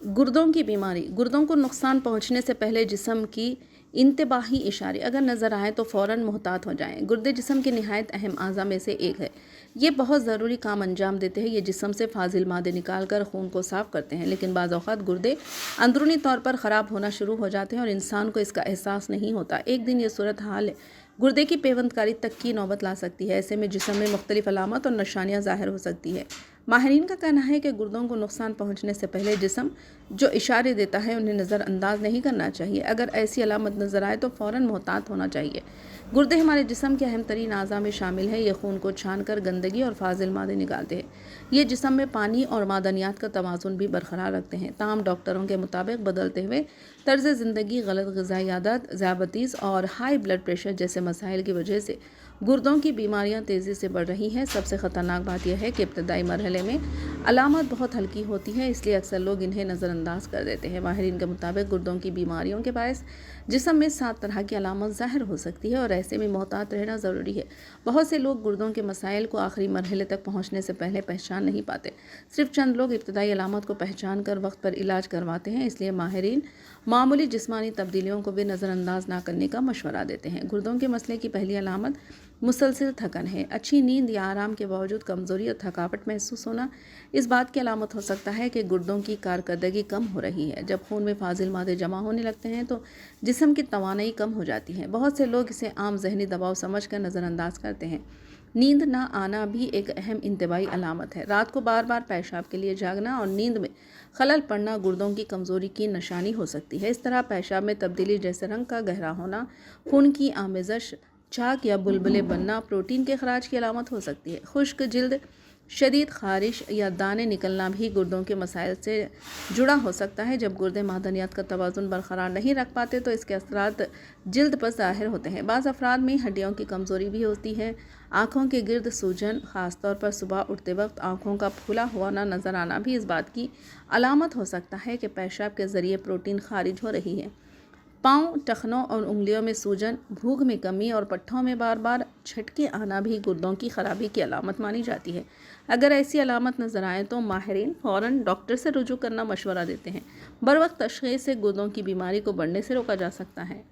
गुर्दों की बीमारी। गुर्दों को नुकसान पहुंचने से पहले जिस्म की इंतबाही इशारे अगर नज़र आए तो फ़ौरन मुहतात हो जाएं। गुर्दे जिस्म के निहायत अहम आज़ा में से एक है। ये बहुत ज़रूरी काम अंजाम देते हैं। ये जिस्म से फाजिल मादे निकाल कर खून को साफ़ करते हैं, लेकिन बाज़ औक़ात गुर्दे अंदरूनी तौर पर ख़राब होना शुरू हो जाते हैं और इंसान को इसका एहसास नहीं होता। एक दिन ये सूरत हाल गुर्दे की पेवंदकारी तक की नौबत ला सकती है। ऐसे में जिस्म में मुख्तलिफ अलामत और निशानियाँ ज़ाहिर हो सकती है। माहिरीन का कहना है कि गुर्दों को नुकसान पहुंचने से पहले जिस्म जो इशारे देता है उन्हें नज़रअंदाज नहीं करना चाहिए। अगर ऐसी अलामत नज़र आए तो फ़ौरन मोहतात होना चाहिए। गुर्दे हमारे जिस्म के अहम तरीन आज़ा में शामिल है। ये खून को छान कर गंदगी और फाजिल मादे निकालते हैं। ये जिस्म में पानी और मादनियात का तवाज़ुन भी बरकरार रखते हैं। ताहम डॉक्टरों के मुताबिक बदलते हुए तर्ज़ ज़िंदगी, गलत ग़िज़ाई आदत, ज़ियाबतीस और हाई ब्लड प्रेशर जैसे मसाइल की वजह से गुर्दों की बीमारियां तेज़ी से बढ़ रही हैं। सबसे ख़तरनाक बात यह है कि इब्तदाई मरहले में अलामत बहुत हल्की होती है, इसलिए अक्सर लोग इन्हें नज़रअंदाज कर देते हैं। माहिरीन के मुताबिक गुर्दों की बीमारियों के बायस जिस्म में 7 तरह की अलामत ज़ाहिर हो सकती है और ऐसे में मोहतात रहना ज़रूरी है। बहुत से लोग गुर्दों के मसाइल को आखिरी मरहले तक पहुँचने से पहले पहचान नहीं पाते। सिर्फ चंद लोग इब्तदाई अलामत को पहचान कर वक्त पर इलाज करवाते हैं। इसलिए माहिरीन मामूली जिस्मानी तब्दीलियों को भी नज़रअंदाज ना करने का मशवरा देते हैं। गुर्दों के मसले की पहली अलामत मुसलसल थकन है। अच्छी नींद या आराम के बावजूद कमज़ोरी और थकावट महसूस होना इस बात की अलामत हो सकता है कि गुर्दों की कारकर्दगी कम हो रही है। जब खून में फाजिल मादे जमा होने लगते हैं तो जिस्म की तवानाई कम हो जाती है। बहुत से लोग इसे आम जहनी दबाव समझकर नज़रअंदाज करते हैं। नींद ना आना भी एक अहम इंतबाही अलामत है। रात को बार बार पेशाब के लिए जागना और नींद में खलल पड़ना गुर्दों की कमज़ोरी की निशानी हो सकती है। इस तरह पेशाब में तब्दीली जैसे रंग का गहरा होना, खून की आमेज़श, चाक या बुलबुले बनना प्रोटीन के अखराज की अलामत हो सकती है। खुश्क जिल्द, शदीद खारिश या दाने निकलना भी गुर्दों के मसाइल से जुड़ा हो सकता है। जब गुर्दे मादनियात का तवाज़ुन बरकरार नहीं रख पाते तो इसके असरात जिल्द पर ज़ाहिर होते हैं। बाज़ अफराद में हड्डियों की कमज़ोरी भी होती है। आँखों के गिर्द सूजन, ख़ासतौर पर सुबह उठते वक्त आँखों का फूला हुआ ना नज़र आना भी इस बात की अलामत हो सकता है कि पेशाब के ज़रिए प्रोटीन खारिज हो रही है। पाँव, टखनों और उंगलियों में सूजन, भूख में कमी और पट्ठों में बार बार झटके आना भी गुर्दों की खराबी की अलामत मानी जाती है। अगर ऐसी अलामत नज़र आए तो माहिरीन फ़ौरन डॉक्टर से रुजू करना मशवरा देते हैं। बर वक्त तशख़ीस से गुर्दों की बीमारी को बढ़ने से रोका जा सकता है।